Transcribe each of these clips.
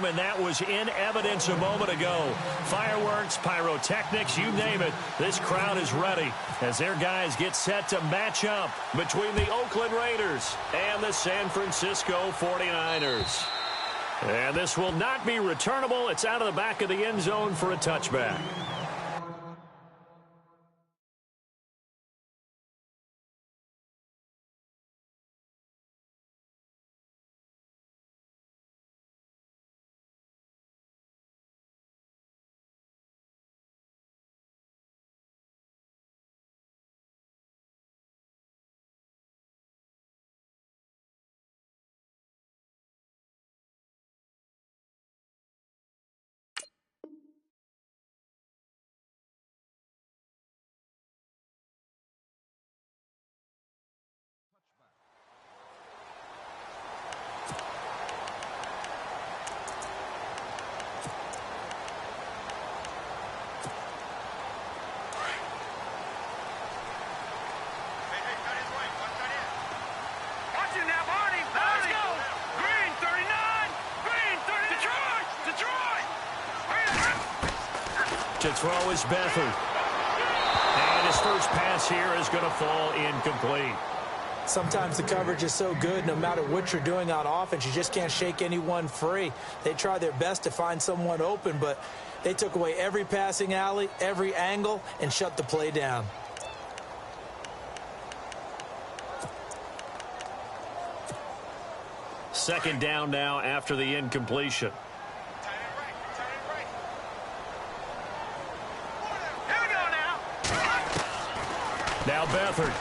game, and that was in evidence a moment ago. Fireworks, pyrotechnics, you name it. This crowd is ready as their guys get set to match up between the Oakland Raiders and the San Francisco 49ers. And this will not be returnable. It's out of the back of the end zone for a touchback. To throw is Beathard. And his first pass here is going to fall incomplete. Sometimes the coverage is so good, no matter what you're doing on offense, you just can't shake anyone free. They try their best to find someone open, but they took away every passing alley, every angle, and shut the play down. Second down now after the incompletion. Now Beathard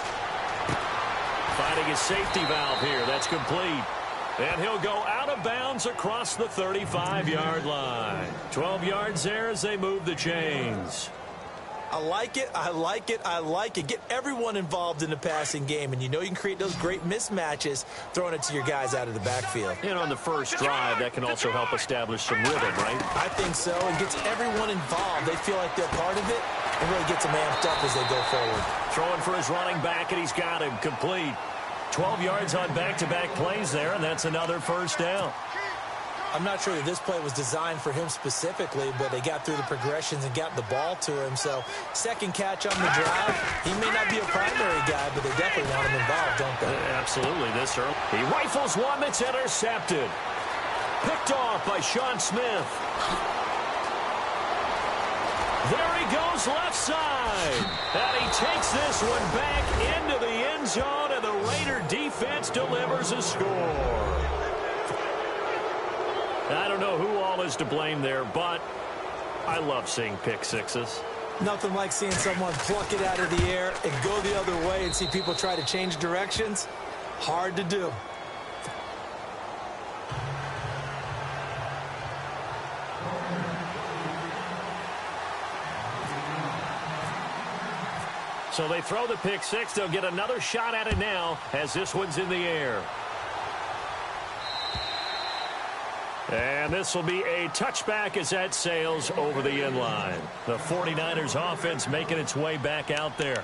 finding his safety valve here. That's complete. And he'll go out of bounds across the 35-yard line. 12 yards there as they move the chains. I like it, I like it, I like it. Get everyone involved in the passing game, and you know you can create those great mismatches throwing it to your guys out of the backfield. And on the first drive, that can also help establish some rhythm, right? I think so. It gets everyone involved. They feel like they're part of it, and really gets them amped up as they go forward. Throwing for his running back, and he's got him complete. 12 yards on back-to-back plays there, and that's another first down. I'm not sure that this play was designed for him specifically, but they got through the progressions and got the ball to him. So, second catch on the drive. He may not be a primary guy, but they definitely want him involved, don't they? Absolutely, this early. He rifles one that's intercepted. Picked off by Sean Smith. There he goes left side. And he takes this one back into the end zone, and the Raider defense delivers a score. I don't know who all is to blame there, but I love seeing pick sixes. Nothing like seeing someone pluck it out of the air and go the other way and see people try to change directions. Hard to do. So they throw the pick six. They'll get another shot at it now as this one's in the air. And this will be a touchback as that sails over the end line. The 49ers offense making its way back out there.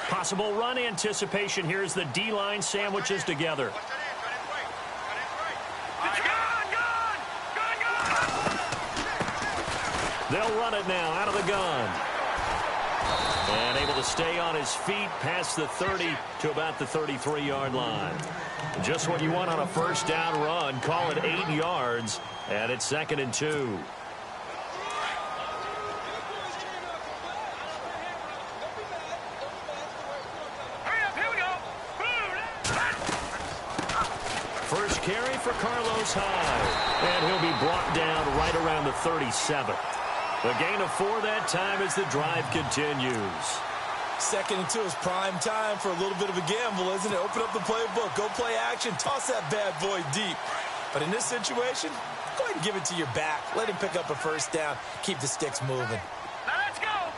Possible run anticipation here as the D-line sandwiches together. They'll run it now out of the gun. And able to stay on his feet past the 30 to about the 33-yard line. Just what you want on a first down run. Call it 8 yards, and it's 2nd and 2. First carry for Carlos Hyde. And he'll be brought down right around the 37. The gain of 4 that time as the drive continues. 2nd and 2 is prime time for a little bit of a gamble, isn't it? Open up the playbook, go play action, toss that bad boy deep. But in this situation, go ahead and give it to your back. Let him pick up a first down. Keep the sticks moving. Let's go!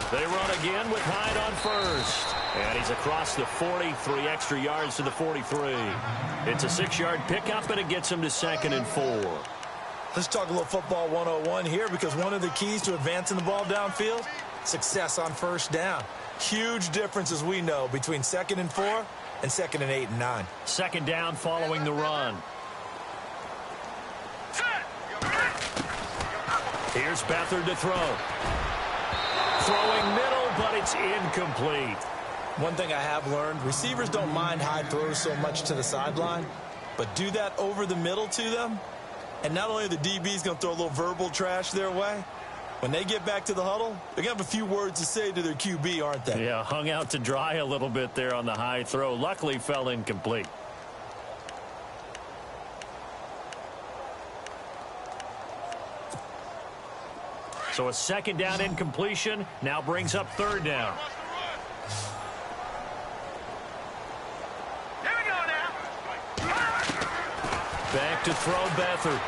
They run again with Hyde on first. And he's across the 40, 3 extra yards to the 43. It's a 6-yard pickup, and it gets him to 2nd and 4. Let's talk a little football 101 here, because one of the keys to advancing the ball downfield success on first down. Huge difference, as we know, between 2nd and 4 and 2nd and 8 and 9. Second down following the run. Here's Beathard to throw. Throwing middle, but it's incomplete. One thing I have learned, receivers don't mind high throws so much to the sideline, but do that over the middle to them, and not only are the DBs going to throw a little verbal trash their way, when they get back to the huddle, they're going to have a few words to say to their QB, aren't they? Yeah, hung out to dry a little bit there on the high throw. Luckily fell incomplete. So a second down incompletion now brings up third down. Here we go now. Back to throw Beathard.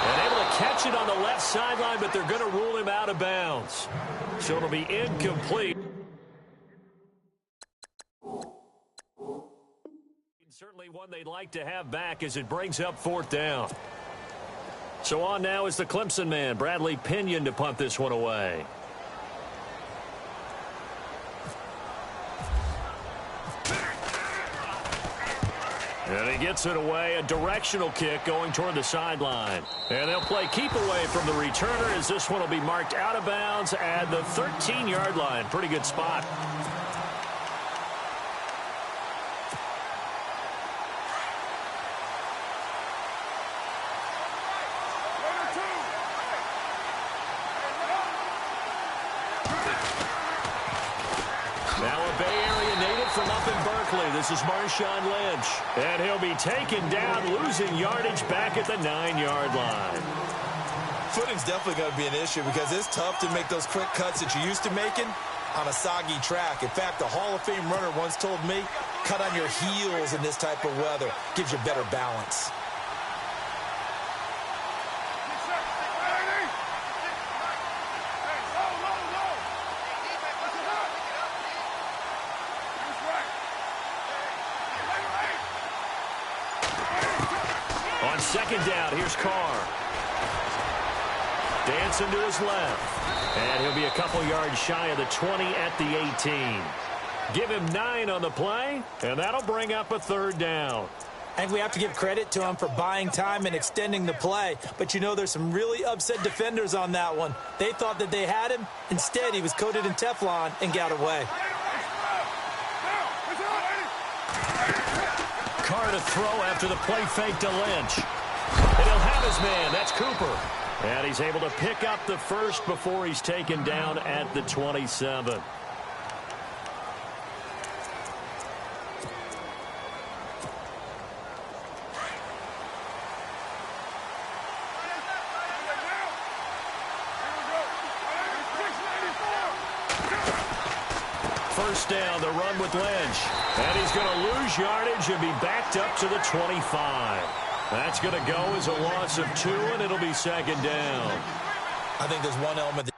And able to catch it on the left sideline, but they're going to rule him out of bounds. So it'll be incomplete. Certainly one they'd like to have back as it brings up fourth down. So on now is the Clemson man, Bradley Pinion, to punt this one away. And he gets it away, a directional kick going toward the sideline. And they'll play keep away from the returner as this one will be marked out of bounds at the 13-yard line. Pretty good spot. From up in Berkeley, this is Marshawn Lynch. And he'll be taken down, losing yardage back at the 9-yard line. Footing's definitely going to be an issue because it's tough to make those quick cuts that you're used to making on a soggy track. In fact, a Hall of Fame runner once told me, cut on your heels in this type of weather. Gives you better balance. Second down, here's Carr. Dancing to his left. And he'll be a couple yards shy of the 20 at the 18. Give him 9 on the play, and that'll bring up a third down. I think we have to give credit to him for buying time and extending the play. But, you know, there's some really upset defenders on that one. They thought that they had him. Instead, he was coated in Teflon and got away. Carr to throw after the play fake to Lynch. And he'll have his man. That's Cooper. And he's able to pick up the first before he's taken down at the 27. First down, the run with Lynch. And he's going to lose yardage and be backed up to the 25. That's going to go as a loss of 2, and it'll be second down. I think there's one element that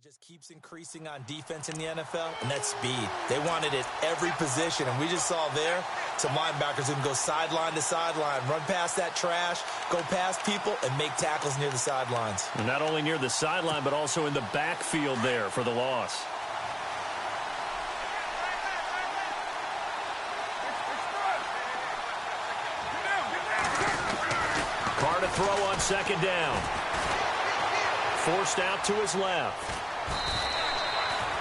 just keeps increasing on defense in the NFL, and that's speed. They want it at every position, and we just saw there some linebackers who can go sideline to sideline, run past that trash, go past people, and make tackles near the sidelines. And not only near the sideline, but also in the backfield there for the loss. Carr to throw on second down. Forced out to his left.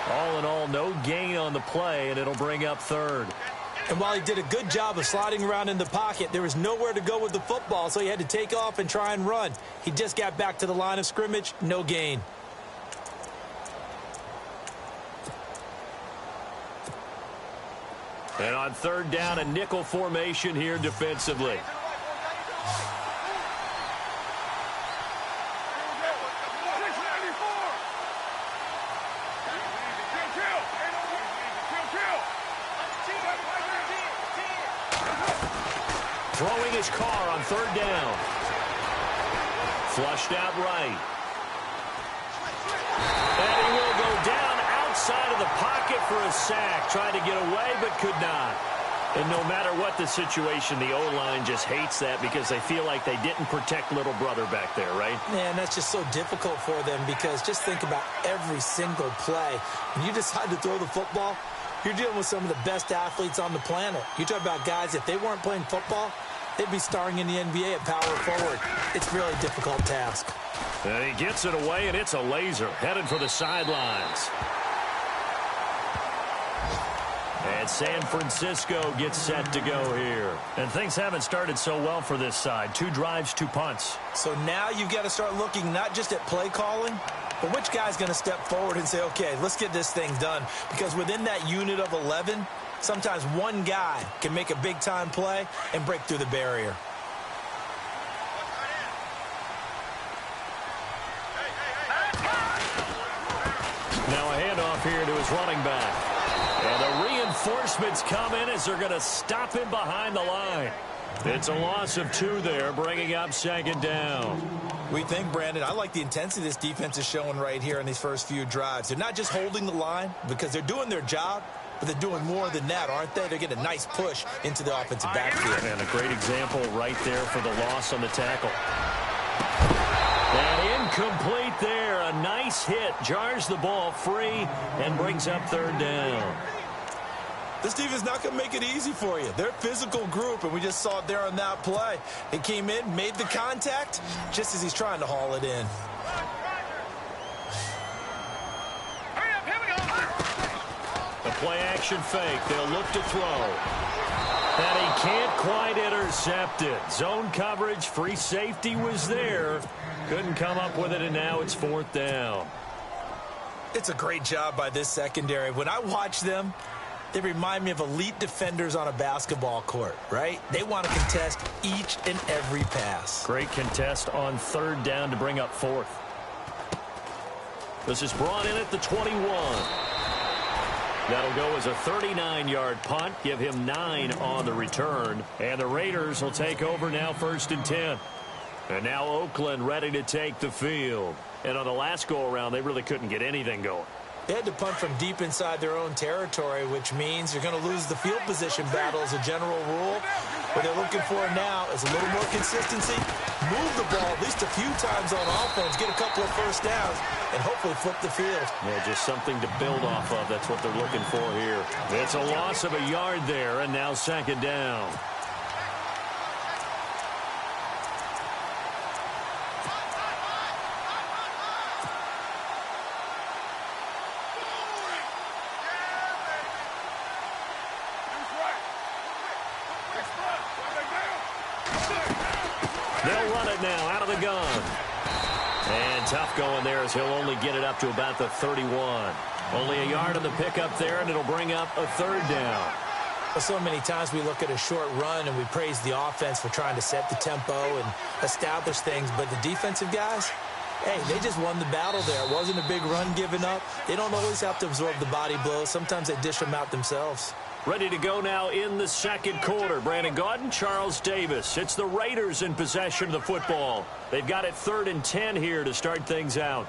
All in all, no gain on the play, and it'll bring up third. And while he did a good job of sliding around in the pocket, there was nowhere to go with the football, so he had to take off and try and run. He just got back to the line of scrimmage, no gain. And on third down, a nickel formation here defensively. Throwing his Carr on third down. Flushed out right. And he will go down outside of the pocket for a sack. Tried to get away, but could not. And no matter what the situation, the O-line just hates that because they feel like they didn't protect little brother back there, right? Man, that's just so difficult for them because just think about every single play. When you decide to throw the football, you're dealing with some of the best athletes on the planet. You talk about guys, if they weren't playing football, they'd be starring in the NBA at power forward. It's really a difficult task. And he gets it away, and it's a laser headed for the sidelines. And San Francisco gets set to go here. And things haven't started so well for this side. 2 drives, 2 punts. So now you've got to start looking not just at play calling, but which guy's going to step forward and say, okay, let's get this thing done. Because within that unit of 11, sometimes one guy can make a big-time play and break through the barrier. Now a handoff here to his running back. And the reinforcements come in as they're going to stop him behind the line. It's a loss of 2 there, bringing up 2nd down. We think, Brandon, I like the intensity this defense is showing right here in these first few drives. They're not just holding the line because they're doing their job, but they're doing more than that, aren't they? They're getting a nice push into the offensive backfield. And a great example right there for the loss on the tackle. And incomplete there. A nice hit. Jars the ball free and brings up 3rd down. This defense is not going to make it easy for you. They're a physical group, and we just saw it there on that play. They came in, made the contact, just as he's trying to haul it in. The play-action fake. They'll look to throw. And he can't quite intercept it. Zone coverage, free safety was there. Couldn't come up with it, and now it's 4th down. It's a great job by this secondary. When I watch them, they remind me of elite defenders on a basketball court, right? They want to contest each and every pass. Great contest on 3rd down to bring up 4th. This is brought in at the 21. That'll go as a 39-yard punt, give him 9 on the return. And the Raiders will take over now 1st and 10. And now Oakland ready to take the field. And on the last go-around, they really couldn't get anything going. They had to punt from deep inside their own territory, which means you're going to lose the field position battle as a general rule. What they're looking for now is a little more consistency, move the ball at least a few times on offense, get a couple of first downs, and hopefully flip the field. Yeah, just something to build off of. That's what they're looking for here. It's a loss of a yard there, and now 2nd down. They'll run it now out of the gun. And tough going there as he'll only get it up to about the 31. Only a yard on the pickup there, and it'll bring up a 3rd down. So many times we look at a short run and we praise the offense for trying to set the tempo and establish things, but the defensive guys, hey, they just won the battle there. It wasn't a big run given up. They don't always have to absorb the body blows. Sometimes they dish them out themselves. Ready to go now in the 2nd quarter. Brandon Gaudin, Charles Davis. It's the Raiders in possession of the football. They've got it 3rd and 10 here to start things out.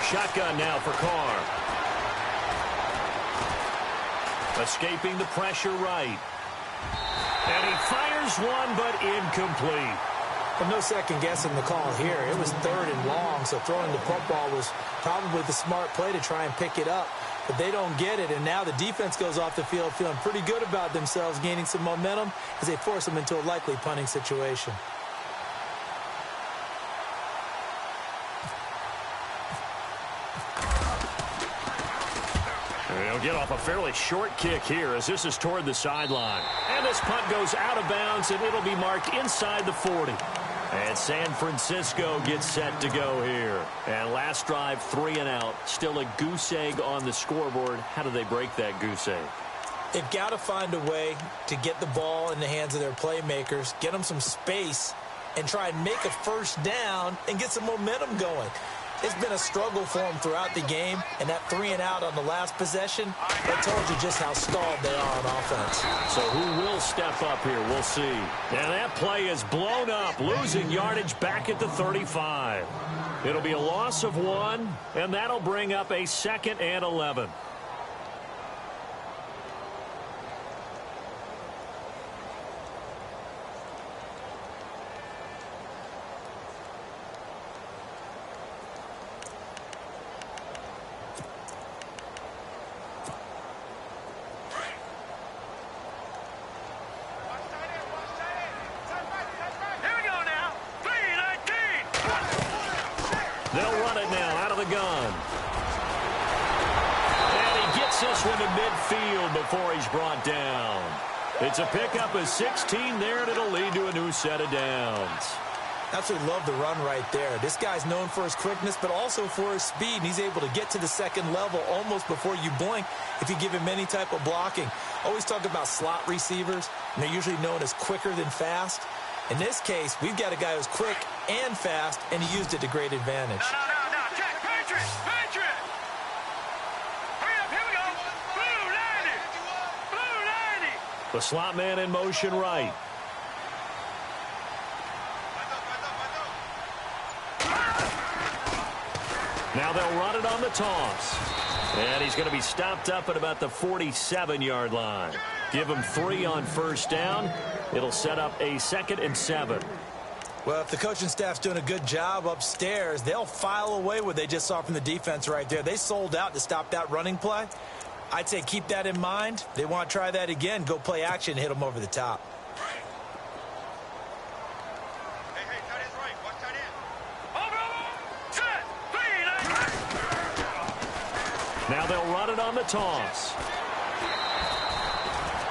Shotgun now for Carr. Escaping the pressure right. And he fires one, but incomplete. Well, no second guessing the call here. It was 3rd and long, so throwing the football was probably the smart play to try and pick it up. But they don't get it, and now the defense goes off the field feeling pretty good about themselves, gaining some momentum as they force them into a likely punting situation. They'll get off a fairly short kick here as this is toward the sideline. And this punt goes out of bounds, and it'll be marked inside the 40. And San Francisco gets set to go here. And last drive, 3 and out. Still a goose egg on the scoreboard. How do they break that goose egg? They've got to find a way to get the ball in the hands of their playmakers, get them some space, and try and make a first down and get some momentum going. It's been a struggle for them throughout the game, and that 3-and-out on the last possession, that told you just how stalled they are on offense. So who will step up here? We'll see. And that play is blown up, losing yardage back at the 35. It'll be a loss of 1, and that'll bring up a 2nd and 11. They'll run it now out of the gun. And he gets this one to midfield before he's brought down. It's a pickup of 16 there, and it'll lead to a new set of downs. Absolutely love the run right there. This guy's known for his quickness, but also for his speed. And he's able to get to the second level almost before you blink if you give him any type of blocking. Always talk about slot receivers, and they're usually known as quicker than fast. In this case, we've got a guy who's quick and fast, and he used it to great advantage. No. Check. Patriot. Hurry up. Here we go. Blue 90. The slot man in motion right. Now they'll run it on the toss. And he's going to be stopped up at about the 47-yard line. Give him 3 on first down. It'll set up a 2nd and 7. Well, if the coaching staff's doing a good job upstairs, they'll file away what they just saw from the defense right there. They sold out to stop that running play. I'd say keep that in mind. They want to try that again. Go play action, hit them over the top. Hey, tight end's right. Watch tight end. Set. 3. Now they'll run it on the toss.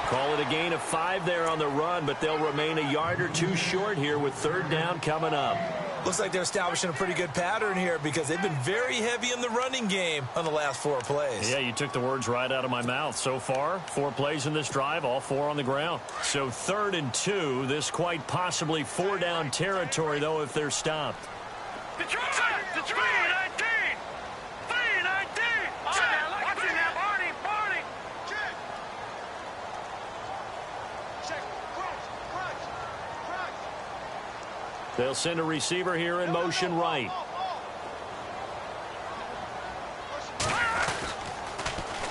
Call it a gain of 5 there on the run, but they'll remain a yard or 2 short here with 3rd down coming up. Looks like they're establishing a pretty good pattern here because they've been very heavy in the running game on the last 4 plays. Yeah, you took the words right out of my mouth. So far, 4 plays in this drive, all 4 on the ground. So 3rd and 2, this quite possibly 4-down territory, though, if they're stopped. Detroit. 319. 319. Watch it now, Barney. Check. Crunch. They'll send a receiver here in motion right.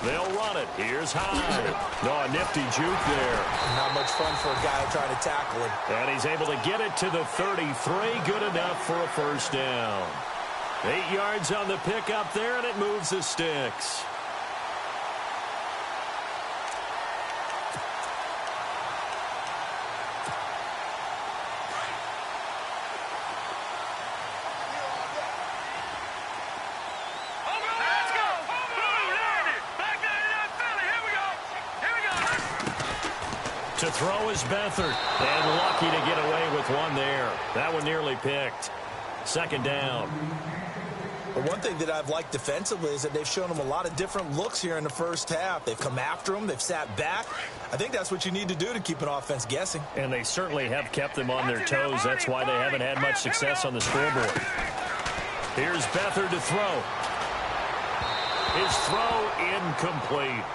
They'll run it. Here's Hyde. No, a nifty juke there. Not much fun for a guy trying to tackle him. And he's able to get it to the 33. Good enough for a first down. 8 yards on the pickup there, and it moves the sticks. To throw is Beathard, and lucky to get away with one there. That one nearly picked. 2nd down. But one thing that I've liked defensively is that they've shown them a lot of different looks here in the first half. They've come after them. They've sat back. I think that's what you need to do to keep an offense guessing. And they certainly have kept them on their toes. That's why they haven't had much success on the scoreboard. Here's Beathard to throw. His throw incomplete.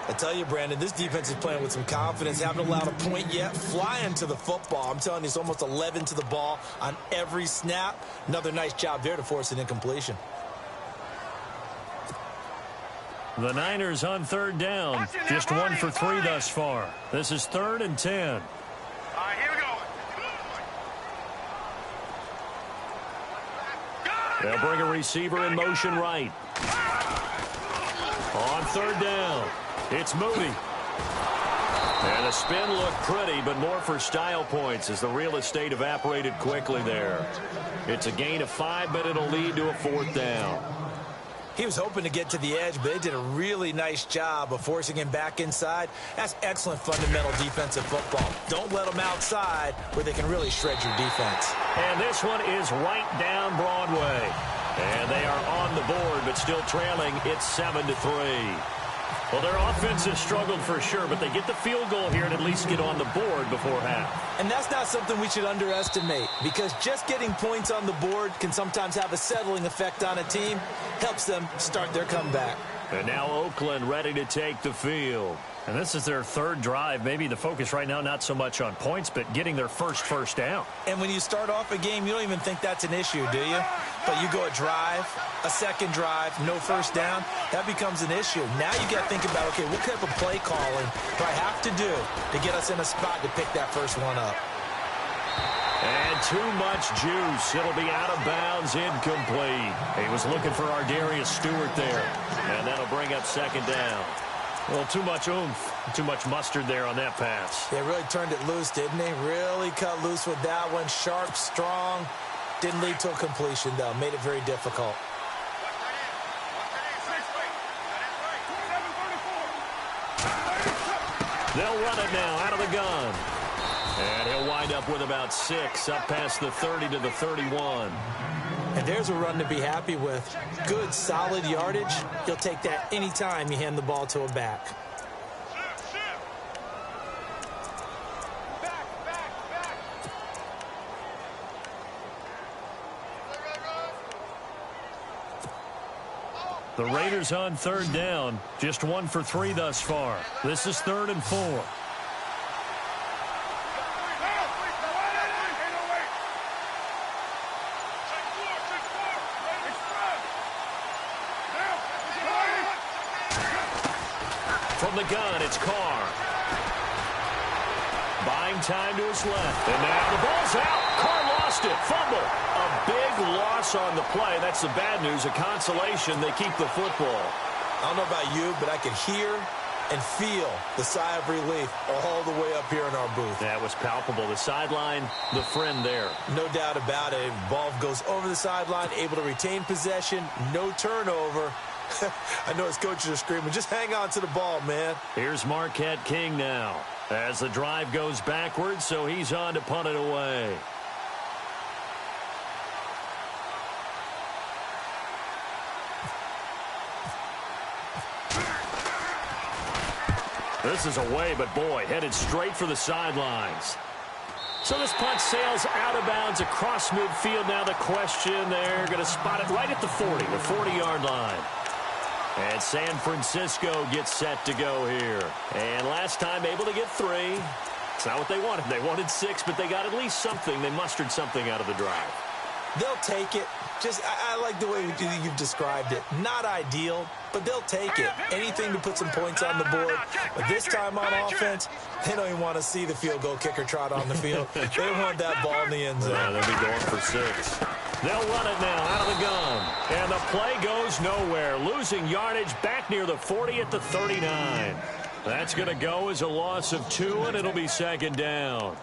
I tell you, Brandon, this defense is playing with some confidence. Haven't allowed a point yet. Flying to the football. I'm telling you, it's almost 11 to the ball on every snap. Another nice job there to force an incompletion. The Niners on 3rd down. Just 1 for 3 thus far. This is 3rd and 10. All right, here we go. They'll bring a receiver in motion right. On 3rd down. It's Moody. And the spin looked pretty, but more for style points as the real estate evaporated quickly there. It's a gain of 5, but it'll lead to a 4th down. He was hoping to get to the edge, but they did a really nice job of forcing him back inside. That's excellent fundamental defensive football. Don't let them outside where they can really shred your defense. And this one is right down Broadway. And they are on the board, but still trailing. It's 7-3. Well, their offense has struggled for sure, but they get the field goal here and at least get on the board before half. And that's not something we should underestimate, because just getting points on the board can sometimes have a settling effect on a team. Helps them start their comeback. And now Oakland ready to take the field. And this is their third drive. Maybe the focus right now not so much on points, but getting their first down. And when you start off a game, you don't even think that's an issue, do you? But you go a drive, a second drive, no first down, that becomes an issue. Now you got to think about, okay, what type of play calling do I have to do to get us in a spot to pick that first one up? And too much juice. It'll be out of bounds, incomplete. He was looking for Ardarius Stewart there. And that'll bring up second down. Well, too much oomph, too much mustard there on that pass. They really turned it loose, didn't they? Really cut loose with that one. Sharp, strong. Didn't lead to a completion, though. Made it very difficult. They'll run it now out of the gun. And he'll wind up with about 6, up past the 30 to the 31. And there's a run to be happy with. Good, solid yardage. You'll take that any time you hand the ball to a back. The Raiders on third down. Just 1 for 3 thus far. This is 3rd and 4. From the gun, it's Carr. Buying time to his left. And now the ball's out. Carr lost it. Fumble. A big loss on the play. That's the bad news. A consolation. They keep the football. I don't know about you, but I could hear and feel the sigh of relief all the way up here in our booth. That was palpable. The sideline, the friend there. No doubt about it. Ball goes over the sideline, able to retain possession, no turnover. I know his coaches are screaming, just hang on to the ball, man. Here's Marquette King now as the drive goes backwards, so he's on to punt it away. This is away, but boy, headed straight for the sidelines. So this punt sails out of bounds across midfield. Now the question, they're going to spot it right at the 40, the 40-yard line. And San Francisco gets set to go here. And last time able to get 3. It's not what they wanted. They wanted 6, but they got at least something. They mustered something out of the drive. They'll take it. I like the way you've described it. Not ideal, but they'll take it. Anything to put some points on the board. But this time on offense, they don't even want to see the field goal kicker trot on the field. They want that ball in the end zone. Yeah, they'll be going for 6. They'll run it now out of the gun. And the play goes nowhere. Losing yardage back near the 40 at the 39. That's going to go as a loss of 2, and it'll be second down.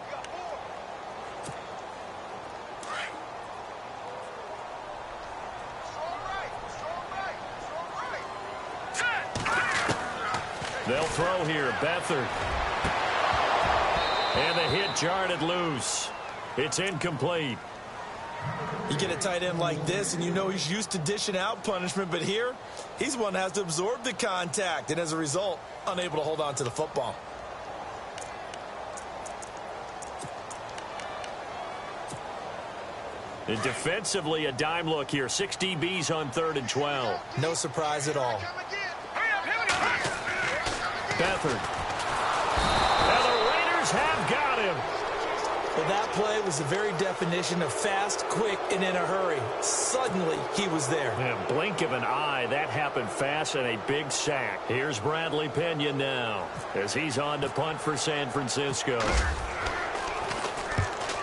They'll throw here. Beathard. And the hit jarred it loose. It's incomplete. You get a tight end like this, and you know he's used to dishing out punishment, but here, he's the one that has to absorb the contact, and as a result, unable to hold on to the football. And defensively, a dime look here. 6 DBs on 3rd and 12. No surprise at all. Beathard. And the Raiders have got him. Well, that play was the very definition of fast, quick, and in a hurry. Suddenly, he was there. Yeah, blink of an eye. That happened fast and a big sack. Here's Bradley Pena now as he's on to punt for San Francisco.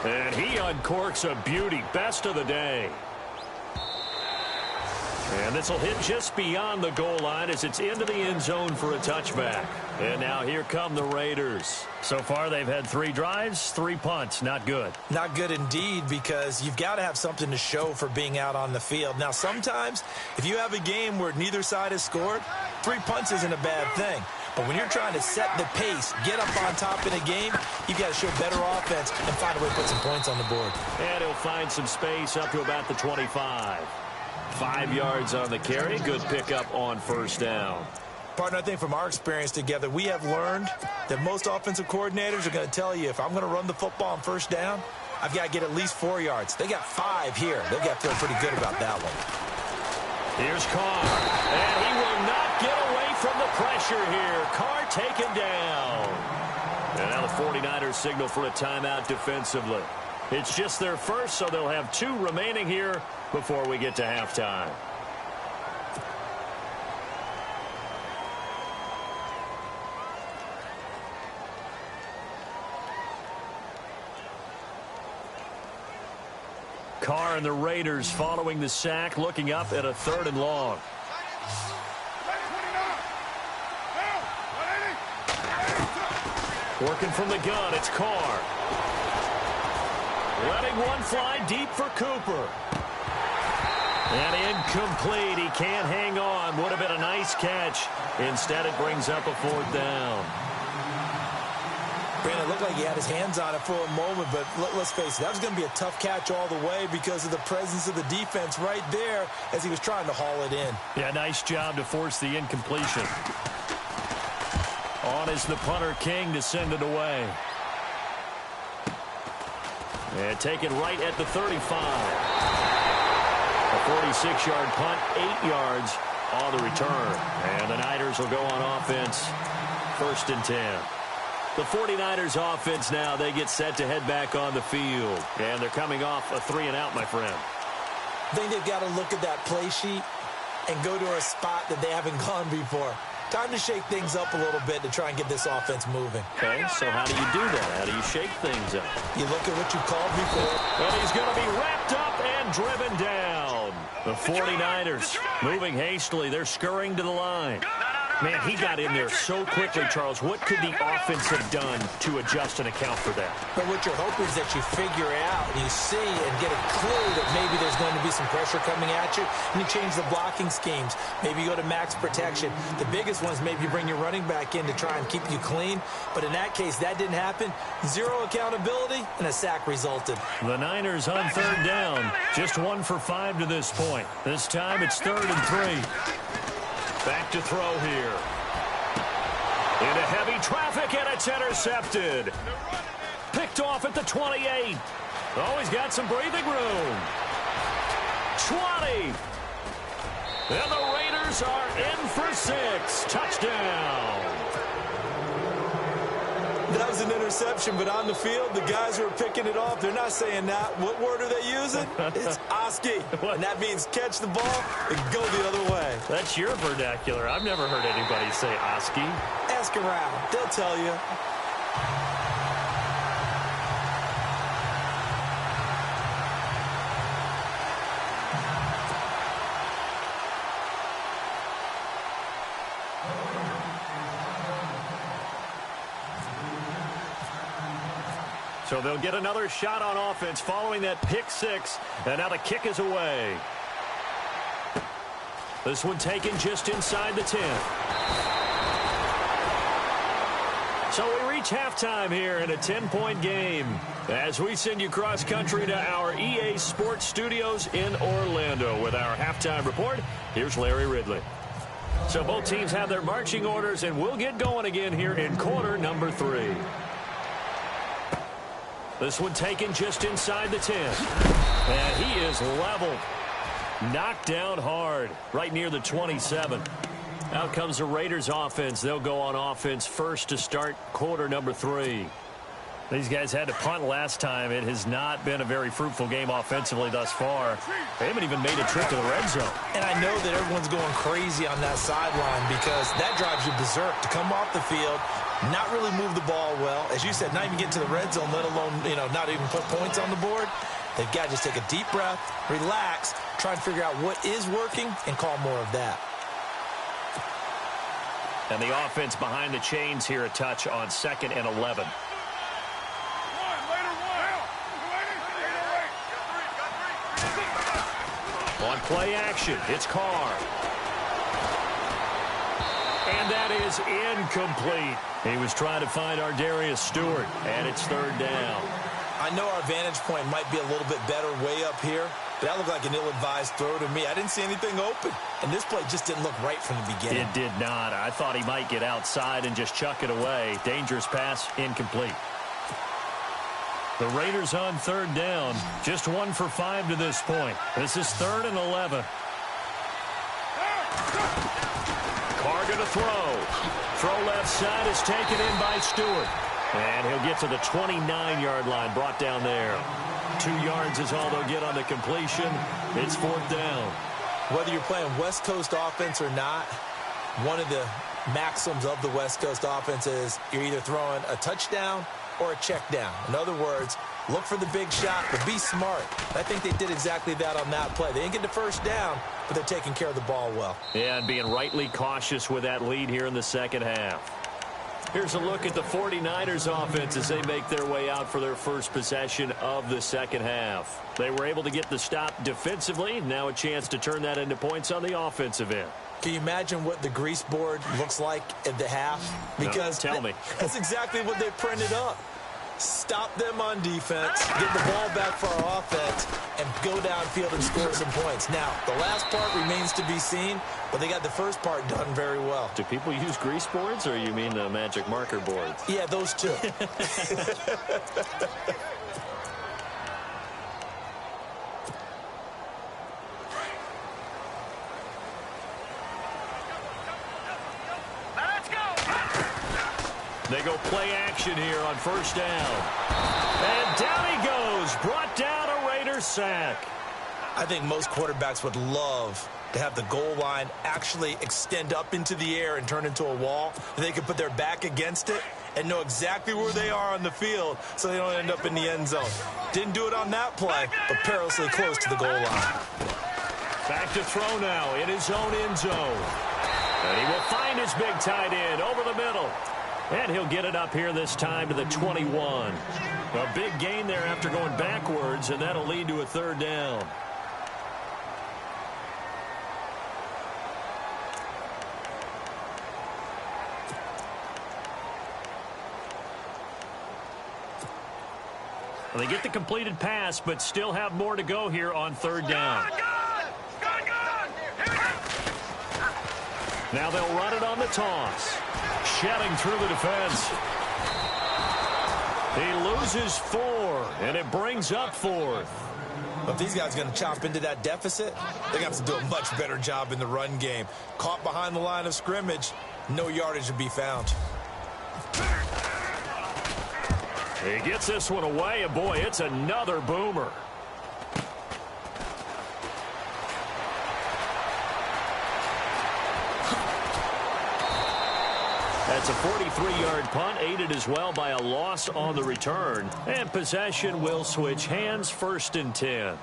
And he uncorks a beauty. Best of the day. And this will hit just beyond the goal line as it's into the end zone for a touchback. And now here come the Raiders. So far they've had 3 drives, 3 punts. Not good. Not good indeed, because you've got to have something to show for being out on the field. Now sometimes if you have a game where neither side has scored, 3 punts isn't a bad thing. But when you're trying to set the pace, get up on top in a game, you've got to show better offense and find a way to put some points on the board. And he'll find some space up to about the 25. 5 yards on the carry. Good pickup on first down. Partner, I think from our experience together, we have learned that most offensive coordinators are going to tell you, if I'm going to run the football on first down, I've got to get at least 4 yards. They got 5 here. They've got to feel pretty good about that one. Here's Carr, and he will not get away from the pressure here. Carr taken down. And now the 49ers signal for a timeout defensively. It's just their first, so they'll have 2 remaining here before we get to halftime. Carr and the Raiders following the sack, looking up at a 3rd and long. Working from the gun, it's Carr. Letting one fly deep for Cooper. And incomplete. He can't hang on. Would have been a nice catch. Instead, it brings up a 4th down. Brandon, it looked like he had his hands on it for a moment, but let's face it, that was going to be a tough catch all the way because of the presence of the defense right there as he was trying to haul it in. Yeah, nice job to force the incompletion. On is the punter, King, to send it away. And taken right at the 35. A 46-yard punt, 8 yards on the return. And the Niners will go on offense, 1st and 10. The 49ers offense now, they get set to head back on the field. And they're coming off a 3-and-out, my friend. I think they've got to look at that play sheet and go to a spot that they haven't gone before. Time to shake things up a little bit to try and get this offense moving. Okay, so how do you do that? How do you shake things up? You look at what you called before. And he's going to be wrapped up and driven down. The 49ers moving hastily. They're scurrying to the line. Man, he got in there so quickly, Charles. What could the offense have done to adjust and account for that? But what you're hoping is that you figure out and you see and get a clue that maybe there's going to be some pressure coming at you, and you change the blocking schemes. Maybe you go to max protection. The biggest one is maybe you bring your running back in to try and keep you clean. But in that case, that didn't happen. 0 accountability, and a sack resulted. The Niners on 3rd down. Just 1 for 5 to this point. This time it's 3rd and 3. Back to throw here. Into heavy traffic, and it's intercepted. Picked off at the 28. Oh, he's got some breathing room. 20. And the Raiders are in for 6. Touchdown. That was an interception, but on the field, the guys who are picking it off, they're not saying that. What word are they using? It's Oski, and that means catch the ball and go the other way. That's your vernacular. I've never heard anybody say Oski. Ask around. They'll tell you. So they'll get another shot on offense following that pick 6. And now the kick is away. This one taken just inside the 10. So we reach halftime here in a 10-point game as we send you cross-country to our EA Sports Studios in Orlando with our halftime report. Here's Larry Ridley. So both teams have their marching orders, and we'll get going again here in quarter number 3. This one taken just inside the 10. And he is leveled. Knocked down hard right near the 27. Out comes the Raiders offense. They'll go on offense first to start quarter number 3. These guys had to punt last time. It has not been a very fruitful game offensively thus far. They haven't even made a trip to the red zone. And I know that everyone's going crazy on that sideline because that drives you berserk to come off the field, not really move the ball well. As you said, not even get to the red zone, let alone, not even put points on the board. They've got to just take a deep breath, relax, try and figure out what is working, and call more of that. And the offense behind the chains here, a touch on 2nd and 11. On play action, it's Carr. And that is incomplete. He was trying to find Ardarius Stewart, and it's 3rd down. I know our vantage point might be a little bit better way up here, but that looked like an ill-advised throw to me. I didn't see anything open, and this play just didn't look right from the beginning. It did not. I thought he might get outside and just chuck it away. Dangerous pass, incomplete. The Raiders on third down. Just 1 for 5 to this point. This is 3rd and 11. Carr going to throw. Throw left side is taken in by Stewart. And he'll get to the 29-yard line, brought down there. 2 yards is all they'll get on the completion. It's 4th down. Whether you're playing West Coast offense or not, one of the maxims of the West Coast offense is you're either throwing a touchdown or a check down. In other words, look for the big shot, but be smart. I think they did exactly that on that play. They didn't get the first down, but they're taking care of the ball well. Yeah, and being rightly cautious with that lead here in the second half. Here's a look at the 49ers offense as they make their way out for their first possession of the second half. They were able to get the stop defensively. Now a chance to turn that into points on the offensive end. Can you imagine what the grease board looks like at the half? Because no, tell me. That's exactly what they printed up. Stop them on defense, get the ball back for our offense, and go downfield and score some points. Now, the last part remains to be seen, but they got the first part done very well. Do people use grease boards, or you mean the magic marker boards? Yeah, those two. They go play action here on first down. And down he goes. Brought down a Raiders sack. I think most quarterbacks would love to have the goal line actually extend up into the air and turn into a wall. And they can put their back against it and know exactly where they are on the field so they don't end up in the end zone. Didn't do it on that play, but perilously close to the goal line. Back to throw now in his own end zone. And he will find his big tight end over the middle. And he'll get it up here this time to the 21. A big gain there after going backwards, and that'll lead to a third down. Well, they get the completed pass, but still have more to go here on third down. Now they'll run it on the toss. Shedding through the defense. He loses 4, and it brings up 4th. If these guys are going to chop into that deficit, they're going to have to do a much better job in the run game. Caught behind the line of scrimmage, no yardage to be found. He gets this one away, and boy, it's another boomer. That's a 43-yard punt, aided as well by a loss on the return. And possession will switch hands, 1st and 10.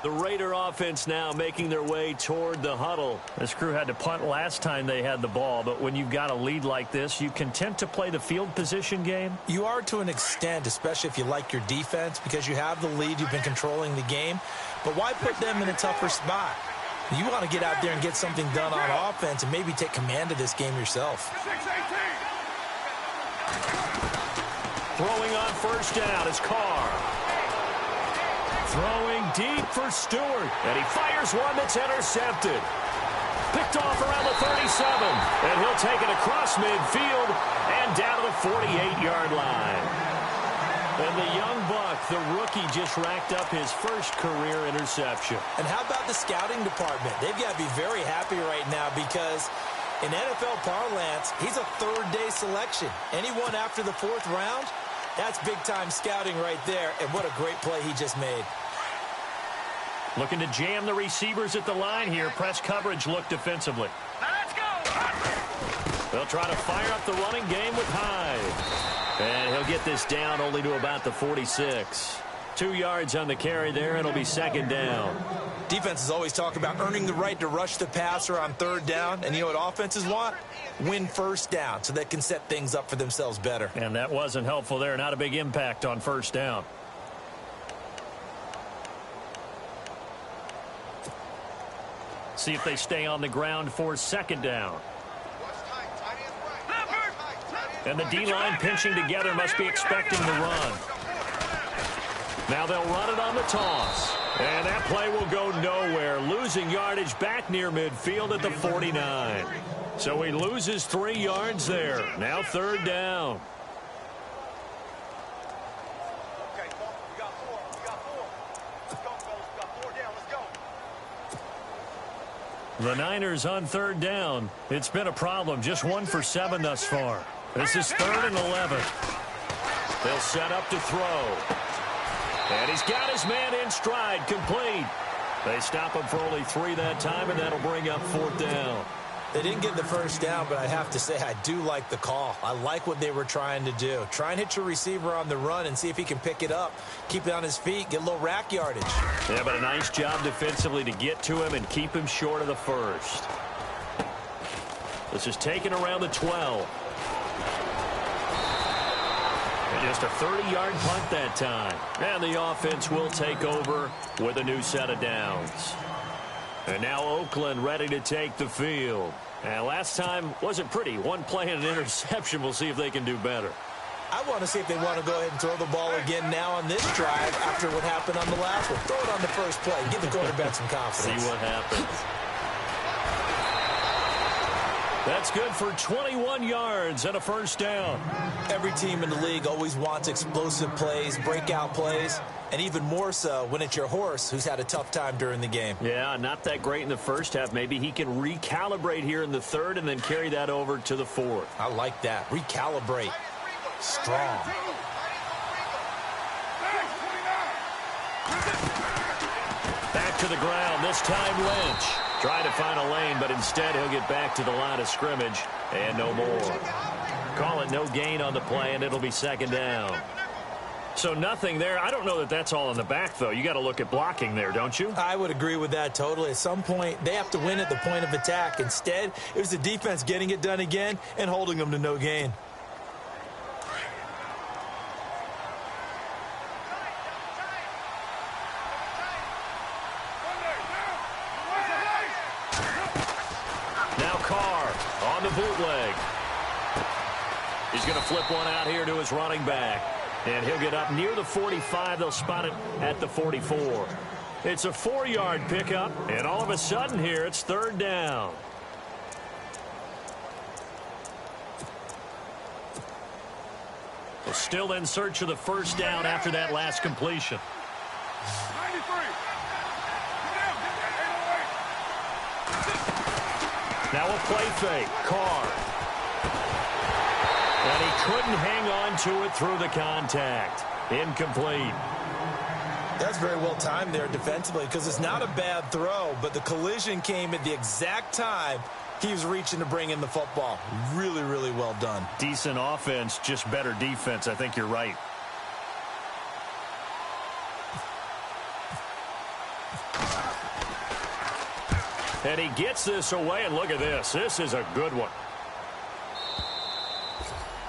The Raider offense now making their way toward the huddle. This crew had to punt last time they had the ball, but when you've got a lead like this, you content to play the field position game? You are to an extent, especially if you like your defense, because you have the lead, you've been controlling the game. But why put them in a tougher spot? You want to get out there and get something done on offense and maybe take command of this game yourself. Throwing on first down is Carr. Throwing deep for Stewart. And he fires one that's intercepted. Picked off around the 37. And he'll take it across midfield and down to the 48-yard line. And the young buck, the rookie, just racked up his first career interception. And how about the scouting department? They've got to be very happy right now because in NFL parlance, he's a third-day selection. Anyone after the 4th round, that's big-time scouting right there. And what a great play he just made. Looking to jam the receivers at the line here. Press coverage look defensively. Let's go. They'll try to fire up the running game with Hyde. And he'll get this down only to about the 46. 2 yards on the carry there. It'll be 2nd down. Defenses always talk about earning the right to rush the passer on 3rd down. And you know what offenses want? Win first down so they can set things up for themselves better. And that wasn't helpful there. Not a big impact on first down. See if they stay on the ground for 2nd down. And the D-line pinching together, must be expecting the run. Now they'll run it on the toss. And that play will go nowhere. Losing yardage back near midfield at the 49. So he loses 3 yards there. Now 3rd down. Okay, we got 4. We got 4. Let's go, fellas. We got 4 down. Let's go. The Niners on 3rd down. It's been a problem. Just 1 for 7 thus far. This is 3rd and 11. They'll set up to throw. And he's got his man in stride, complete. They stop him for only 3 that time, and that'll bring up 4th down. They didn't get the first down, but I have to say I do like the call. I like what they were trying to do. Try and hit your receiver on the run and see if he can pick it up. Keep it on his feet, get a little rack yardage. Yeah, but a nice job defensively to get to him and keep him short of the first. This is taken around the 12. And just a 30-yard punt that time. And the offense will take over with a new set of downs. And now Oakland ready to take the field. And last time wasn't pretty. 1 play and an interception. We'll see if they can do better. I want to see if they want to go ahead and throw the ball again now on this drive after what happened on the last one. Throw it on the first play. Give the quarterback some confidence. See what happens. That's good for 21 yards and a first down. Every team in the league always wants explosive plays, breakout plays, and even more so when it's your horse who's had a tough time during the game. Yeah, not that great in the first half. Maybe he can recalibrate here in the 3rd and then carry that over to the 4th. I like that. Recalibrate. Strong. Back to the ground, this time Lynch. Trying to find a lane, but instead he'll get back to the line of scrimmage and no more. Call it no gain on the play, and it'll be 2nd down. So nothing there. I don't know that that's all in the back, though. You got to look at blocking there, don't you? I would agree with that totally. At some point, they have to win at the point of attack. Instead, it was the defense getting it done again and holding them to no gain. The bootleg. He's going to flip one out here to his running back. And he'll get up near the 45. They'll spot it at the 44. It's a 4-yard pickup. And all of a sudden here, it's 3rd down. Well, still in search of the first down after that last completion. 93. Now a play fake. Carr. And he couldn't hang on to it through the contact. Incomplete. That's very well timed there defensively because it's not a bad throw, but the collision came at the exact time he was reaching to bring in the football. Really, really well done. Decent offense, just better defense. I think you're right. And he gets this away, and look at this. This is a good one.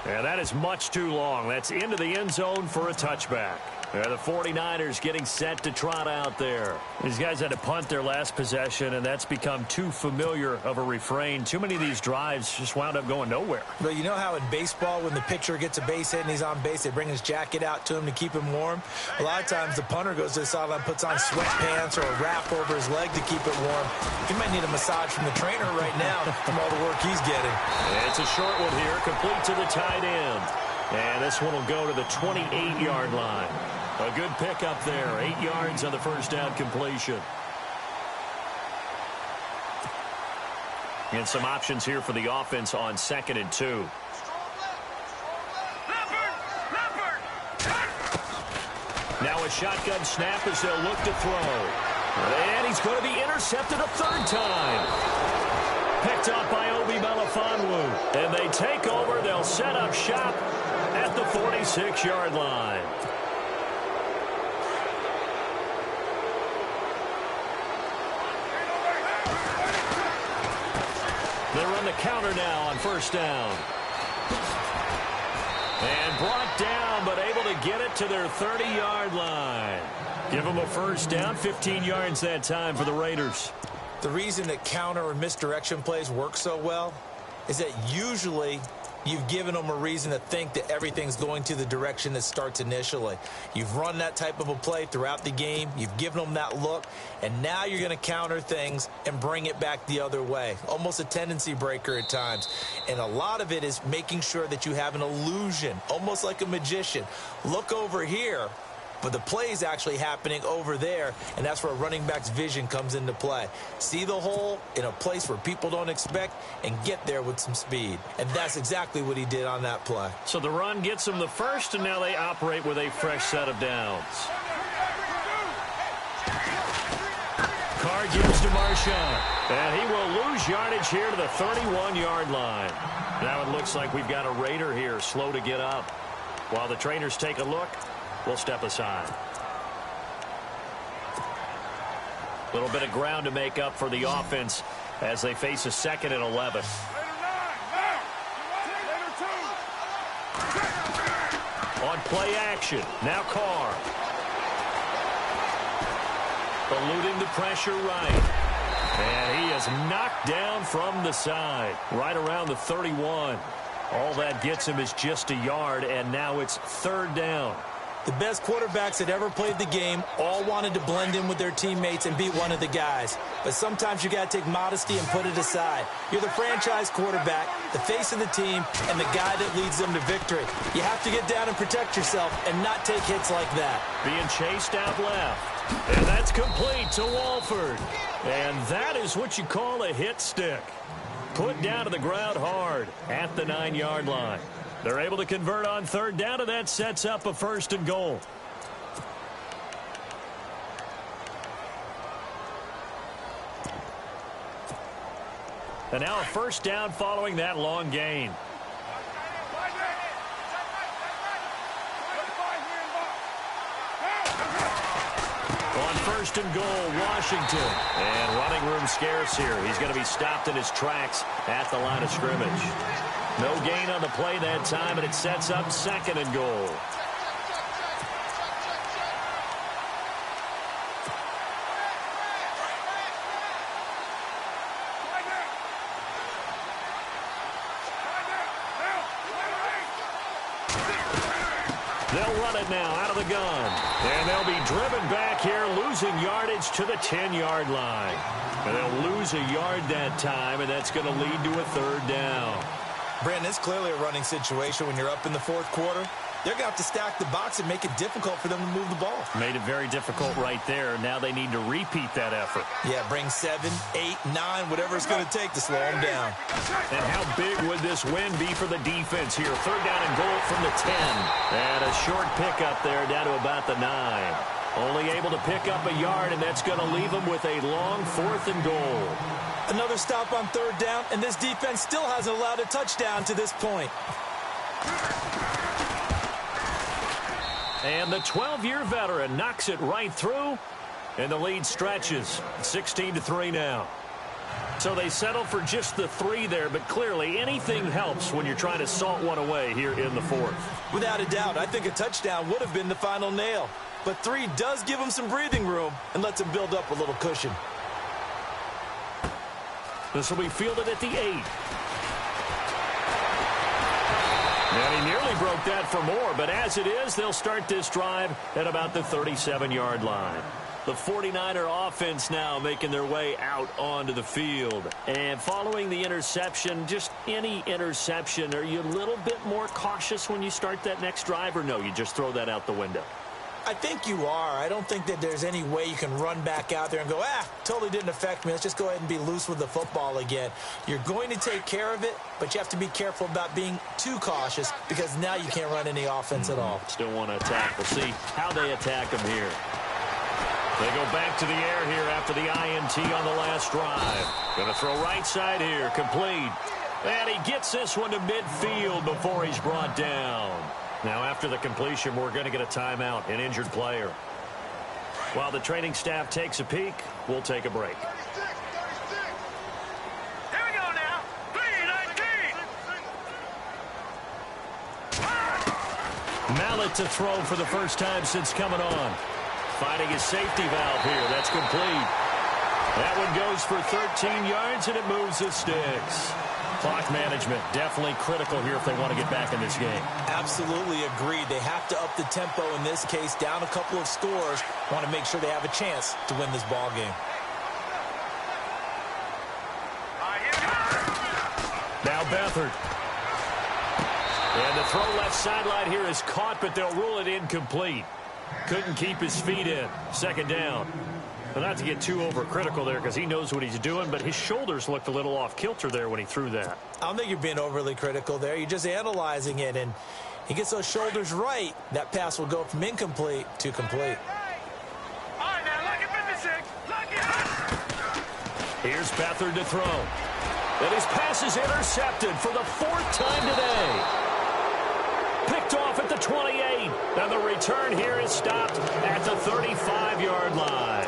And that is much too long. That's into the end zone for a touchback. The 49ers getting set to trot out there. These guys had to punt their last possession, and that's become too familiar of a refrain. Too many of these drives just wound up going nowhere. But you know how in baseball, when the pitcher gets a base hit and he's on base, they bring his jacket out to him to keep him warm? A lot of times the punter goes to the sideline, puts on sweatpants or a wrap over his leg to keep it warm. He might need a massage from the trainer right now from all the work he's getting. It's a short one here, complete to the tight end. And this one will go to the 28-yard line. A good pickup there. 8 yards on the first down completion. And some options here for the offense on 2nd and 2. Now a shotgun snap as they'll look to throw. And he's going to be intercepted a 3rd time. Picked up by Obi Melifonwu. And they take over. They'll set up shop at the 46-yard line. They run the counter now on first down. And brought down, but able to get it to their 30-yard line. Give them a first down, 15 yards that time for the Raiders. The reason that counter or misdirection plays work so well is that usually You've given them a reason to think that everything's going to the direction it starts initially. You've run that type of a play throughout the game. You've given them that look, and now you're going to counter things and bring it back the other way. Almost a tendency breaker at times. And a lot of it is making sure that you have an illusion, almost like a magician. Look over here. But the play is actually happening over there, and that's where a running back's vision comes into play. See the hole in a place where people don't expect and get there with some speed. And that's exactly what he did on that play. So the run gets them the first, and now they operate with a fresh set of downs. Carr gives to Marshawn, and he will lose yardage here to the 31-yard line. Now it looks like we've got a Raider here, slow to get up. While the trainers take a look, we'll step aside. A little bit of ground to make up for the offense as they face a 2nd and 11. On play action, now Carr. Eluding the pressure right. And he is knocked down from the side, right around the 31. All that gets him is just a yard, and now it's 3rd down. The best quarterbacks that ever played the game all wanted to blend in with their teammates and be one of the guys. But sometimes you got to take modesty and put it aside. You're the franchise quarterback, the face of the team, and the guy that leads them to victory. You have to get down and protect yourself and not take hits like that. Being chased out left. And that's complete to Walford. And that is what you call a hit stick. Put down to the ground hard at the 9-yard line. They're able to convert on 3rd down, and that sets up a 1st and goal. And now a 1st down following that long gain. On 1st and goal, Washington. And running room scarce here. He's going to be stopped in his tracks at the line of scrimmage. No gain on the play that time, and it sets up 2nd and goal. They'll run it now out of the gun. And they'll be driven back here, losing yardage to the 10-yard line. And they'll lose a yard that time, and that's going to lead to a 3rd down. Brandon, it's clearly a running situation when you're up in the 4th quarter. They're going to have to stack the box and make it difficult for them to move the ball. Made it very difficult right there. Now they need to repeat that effort. Yeah, bring 7, 8, 9, whatever it's going to take to slow them down. And how big would this win be for the defense here? 3rd down and goal from the 10. And a short pickup there down to about the 9. Only able to pick up a yard, and that's going to leave them with a long 4th and goal. Another stop on 3rd down, and this defense still hasn't allowed a touchdown to this point. And the 12-year veteran knocks it right through, and the lead stretches. 16-3 now. So they settle for just the 3 there, but clearly anything helps when you're trying to salt one away here in the 4th. Without a doubt, I think a touchdown would have been the final nail. But 3 does give them some breathing room and lets them build up a little cushion. This will be fielded at the 8. And he nearly broke that for more, but as it is, they'll start this drive at about the 37-yard line. The 49er offense now making their way out onto the field. And following the interception, just any interception, are you a little bit more cautious when you start that next drive, or no, you just throw that out the window? I think you are. I don't think that there's any way you can run back out there and go, totally didn't affect me. Let's just go ahead and be loose with the football again. You're going to take care of it, but you have to be careful about being too cautious because now you can't run any offense at all. Still want to attack. We'll see how they attack them here. They go back to the air here after the INT on the last drive. Going to throw right side here, complete. And he gets this one to midfield before he's brought down. Now, after the completion, we're going to get a timeout, an injured player. While the training staff takes a peek, we'll take a break. Here we go now. 3-19. Mallet to throw for the first time since coming on. Finding his safety valve here. That's complete. That one goes for 13 yards, and it moves the sticks. Clock management definitely critical here if they want to get back in this game. Absolutely agreed. They have to up the tempo in this case, down a couple of scores. Want to make sure they have a chance to win this ball game. Now Beathard. And the throw left sideline here is caught, but they'll rule it incomplete. Couldn't keep his feet in. Second down. Well, not to get too overcritical there because he knows what he's doing, but his shoulders looked a little off kilter there when he threw that. I don't think you're being overly critical there. You're just analyzing it, and he gets those shoulders right. That pass will go from incomplete to complete. All right, now, lucky 56. Lucky. Here's Beathard to throw. And his pass is intercepted for the 4th time today. Picked off at the 28. And the return here is stopped at the 35-yard line.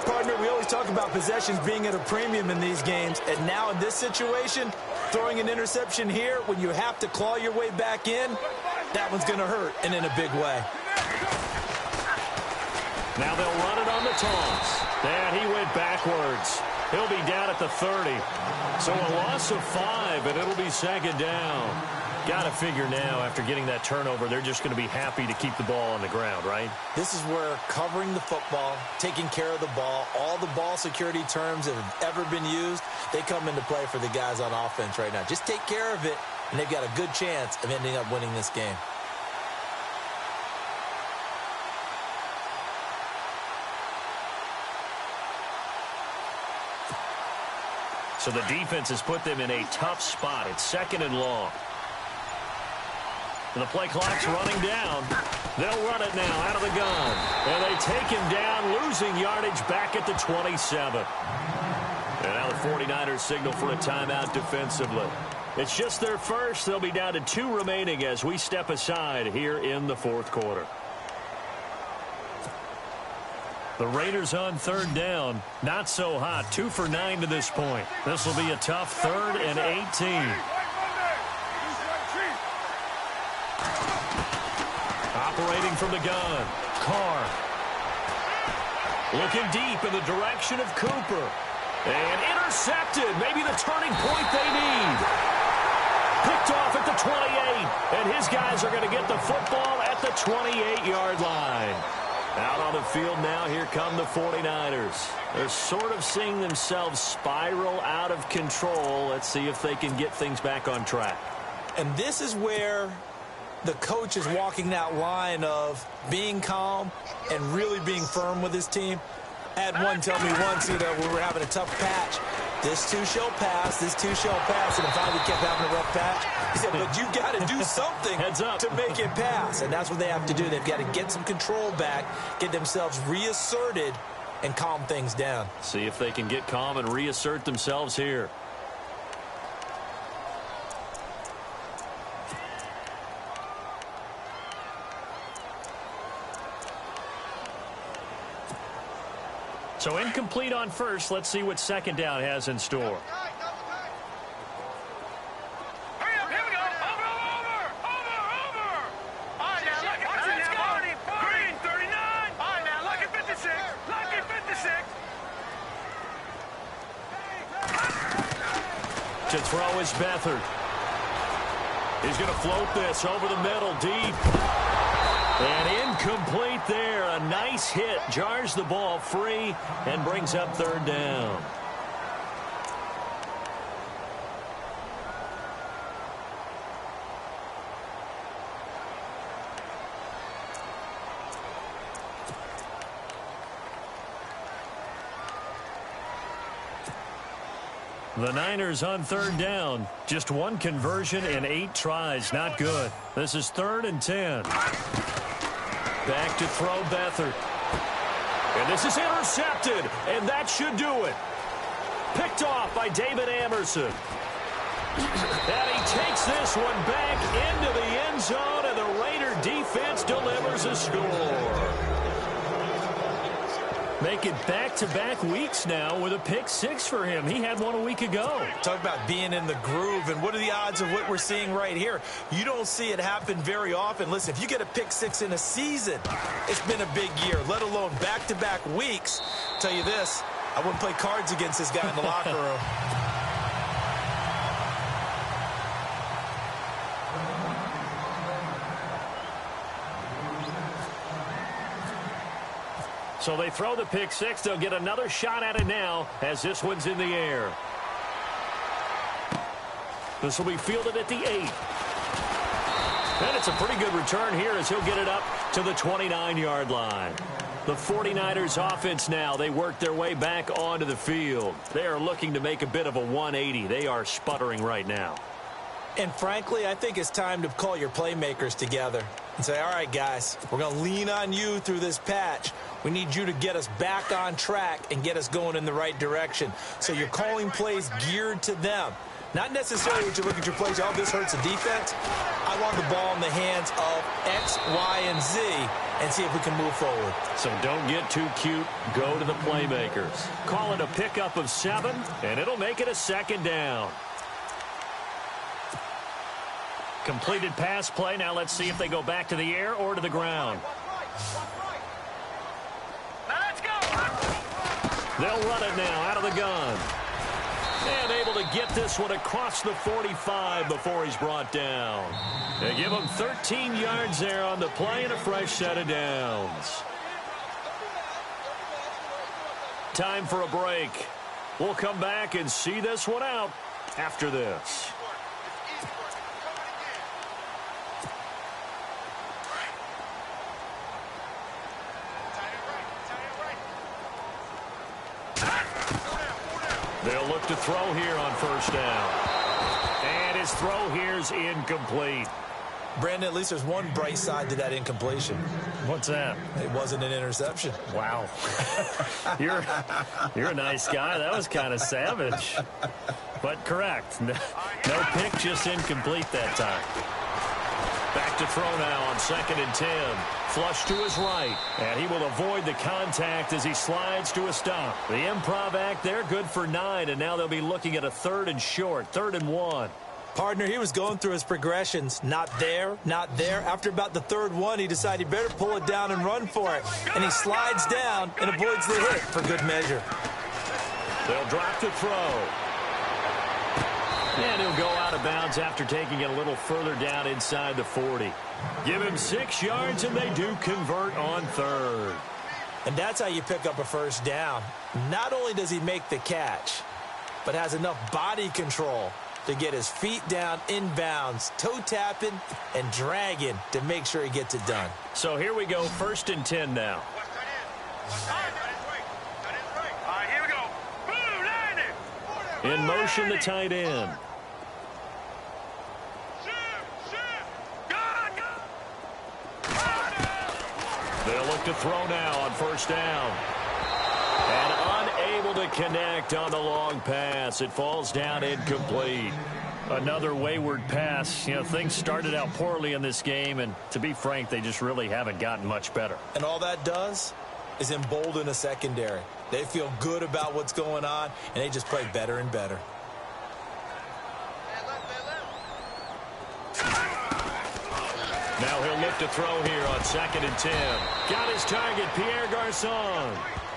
Partner, we always talk about possessions being at a premium in these games, and now in this situation, throwing an interception here when you have to claw your way back in, that one's going to hurt, and in a big way. Now they'll run it on the toss. And he went backwards. He'll be down at the 30. So a loss of 5, and it'll be second down. Got to figure now, after getting that turnover, they're just going to be happy to keep the ball on the ground, right? This is where covering the football, taking care of the ball, all the ball security terms that have ever been used, they come into play for the guys on offense right now. Just take care of it, and they've got a good chance of ending up winning this game. So the defense has put them in a tough spot. It's second and long. And the play clock's running down. They'll run it now out of the gun. And they take him down, losing yardage back at the 27. And now the 49ers signal for a timeout defensively. It's just their first. They'll be down to 2 remaining as we step aside here in the 4th quarter. The Raiders on 3rd down. Not so hot. 2 for 9 to this point. This will be a tough 3rd and 18. Operating from the gun. Carr. Looking deep in the direction of Cooper. And intercepted. Maybe the turning point they need. Picked off at the 28. And his guys are going to get the football at the 28-yard line. Out on the field now, here come the 49ers. They're sort of seeing themselves spiral out of control. Let's see if they can get things back on track. And this is where the coach is walking that line of being calm and really being firm with his team. I had one tell me once, we were having a tough patch. This too shall pass, this too shall pass. And if finally kept having a rough patch, he said, but you've got to do something to make it pass. And that's what they have to do. They've got to get some control back, get themselves reasserted, and calm things down. See if they can get calm and reassert themselves here. So incomplete on first. Let's see what second down has in store. Hurry up, here we go. Over. All right, now, lucky 56. Green, 39. All right, now, lucky 56. Lucky 56. To throw is Beathard. He's going to float this over the middle, deep. And incomplete there. A nice hit. Jars the ball free and brings up 3rd down. The Niners on 3rd down. Just 1 conversion in 8 tries. Not good. This is 3rd and 10. Back to throw Beathard. And this is intercepted. And that should do it. Picked off by David Amerson. And he takes this one back into the end zone. And the Raider defense delivers a score. Making back-to-back weeks now with a pick 6 for him. He had one a week ago. Talk about being in the groove, and what are the odds of what we're seeing right here? You don't see it happen very often. Listen, if you get a pick 6 in a season, it's been a big year, let alone back-to-back weeks. I'll tell you this, I wouldn't play cards against this guy in the locker room. So they throw the pick six. They'll get another shot at it now as this one's in the air. This will be fielded at the 8. And it's a pretty good return here as he'll get it up to the 29-yard line. The 49ers offense now, they work their way back onto the field. They are looking to make a bit of a 180. They are sputtering right now. And frankly, I think it's time to call your playmakers together and say, all right, guys, we're going to lean on you through this patch. We need you to get us back on track and get us going in the right direction. So you're calling plays geared to them. Not necessarily when you look at your plays, oh, this hurts the defense. I want the ball in the hands of X, Y, and Z and see if we can move forward. So don't get too cute. Go to the playmakers. Call it a pickup of 7, and it'll make it a second down. Completed pass play. Now let's see if they go back to the air or to the ground. Now let's go. They'll run it now out of the gun. And able to get this one across the 45 before he's brought down. They give him 13 yards there on the play and a fresh set of downs. Time for a break. We'll come back and see this one out after this. They'll look to throw here on first down. And his throw here's incomplete. Brandon, at least there's one bright side to that incompletion. What's that? It wasn't an interception. Wow. You're a nice guy. That was kind of savage. But correct. No pick, just incomplete that time. Back to throw now on 2nd and 10. Flush to his right. And he will avoid the contact as he slides to a stop. The improv act there, good for 9. And now they'll be looking at a 3rd and short. 3rd and 1. Partner, he was going through his progressions. Not there, not there. After about the 3rd one, he decided he better pull it down and run for it. And he slides down and avoids the hit for good measure. They'll drop the throw. And he'll go out of bounds after taking it a little further down inside the 40. Give him 6 yards, and they do convert on 3rd. And that's how you pick up a first down. Not only does he make the catch, but has enough body control to get his feet down inbounds, toe tapping and dragging to make sure he gets it done. So here we go, 1st and 10 now. All right, here we go. Blue, 90. In motion, the tight end. They'll look to throw now on first down. And unable to connect on the long pass. It falls down incomplete. Another wayward pass. You know, things started out poorly in this game, and to be frank, they just really haven't gotten much better. And all that does is embolden a secondary. They feel good about what's going on, and they just play better and better. Now he'll look to throw here on 2nd and 10. Got his target, Pierre Garçon.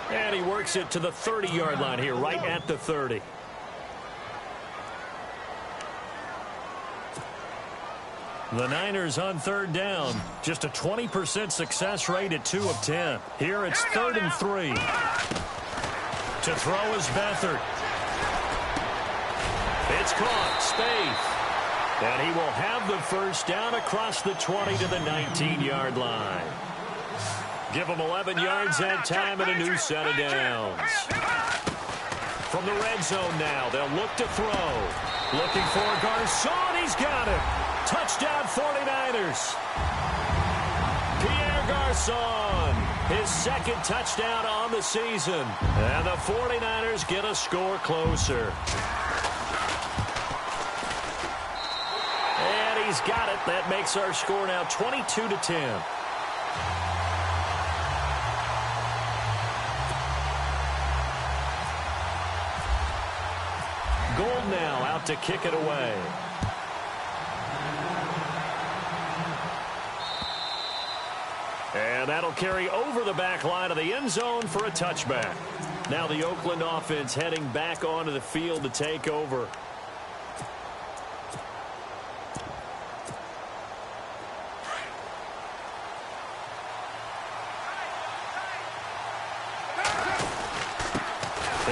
And he works it to the 30-yard line here, right at the 30. The Niners on 3rd down. Just a 20% success rate at 2 of 10. Here it's 3rd and 3. To throw is Beathard. It's caught. Spaeth. And he will have the first down across the 20 to the 19-yard line. Give him 11 yards that time and a new set of downs. From the red zone now, they'll look to throw. Looking for Garçon. He's got it. Touchdown 49ers. Pierre Garçon, his 2nd touchdown on the season. And the 49ers get a score closer. And he's got it. That makes our score now 22-10. Gold now out to kick it away. And that'll carry over the back line of the end zone for a touchback. Now the Oakland offense heading back onto the field to take over.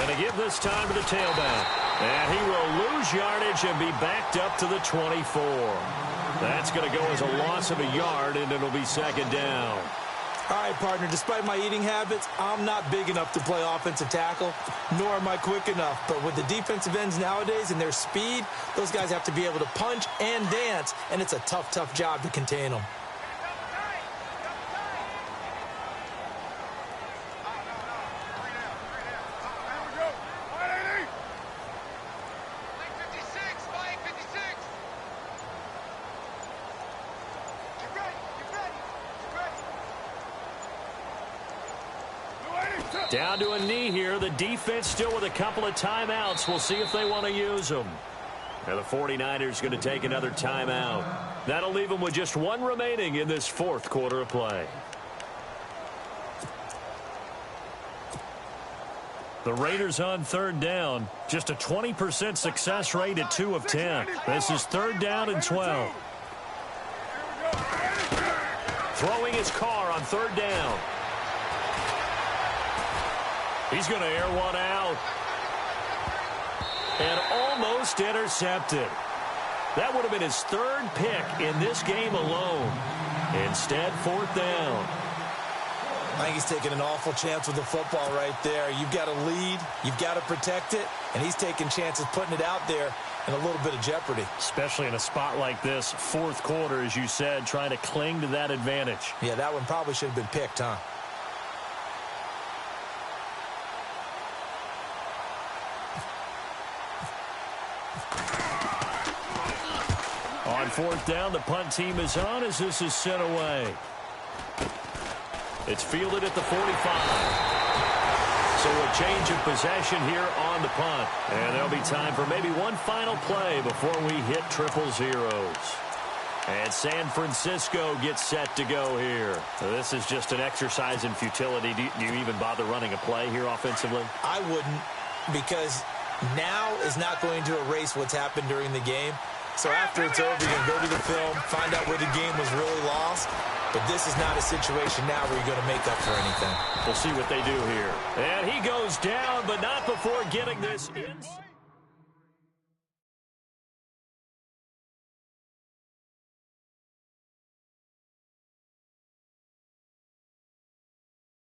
And to give this time to the tailback. And he will lose yardage and be backed up to the 24. That's going to go as a loss of a yard, and it'll be second down. All right, partner, despite my eating habits, I'm not big enough to play offensive tackle, nor am I quick enough. But with the defensive ends nowadays and their speed, those guys have to be able to punch and dance, and it's a tough, tough job to contain them. Down to a knee here. The defense still with a couple of timeouts. We'll see if they want to use them. And the 49ers going to take another timeout. That'll leave them with just one remaining in this fourth quarter of play. The Raiders on third down. Just a 20% success rate at 2 of 10. This is third down and 12. Throwing his car on third down. He's going to air one out. And almost intercepted. That would have been his third pick in this game alone. Instead, fourth down. I think he's taking an awful chance with the football right there. You've got to lead. You've got to protect it. And he's taking chances putting it out there in a little bit of jeopardy. Especially in a spot like this, fourth quarter, as you said, trying to cling to that advantage. Yeah, that one probably should have been picked, huh? On fourth down, the punt team is on as this is sent away. It's fielded at the 45. So a change of possession here on the punt. And there'll be time for maybe one final play before we hit triple zeros. And San Francisco gets set to go here. This is just an exercise in futility. Do you even bother running a play here offensively? I wouldn't, because now is not going to erase what's happened during the game. So after it's over, you can go to the film, find out where the game was really lost. But this is not a situation now where you're going to make up for anything. We'll see what they do here. And he goes down, but not before getting this inside.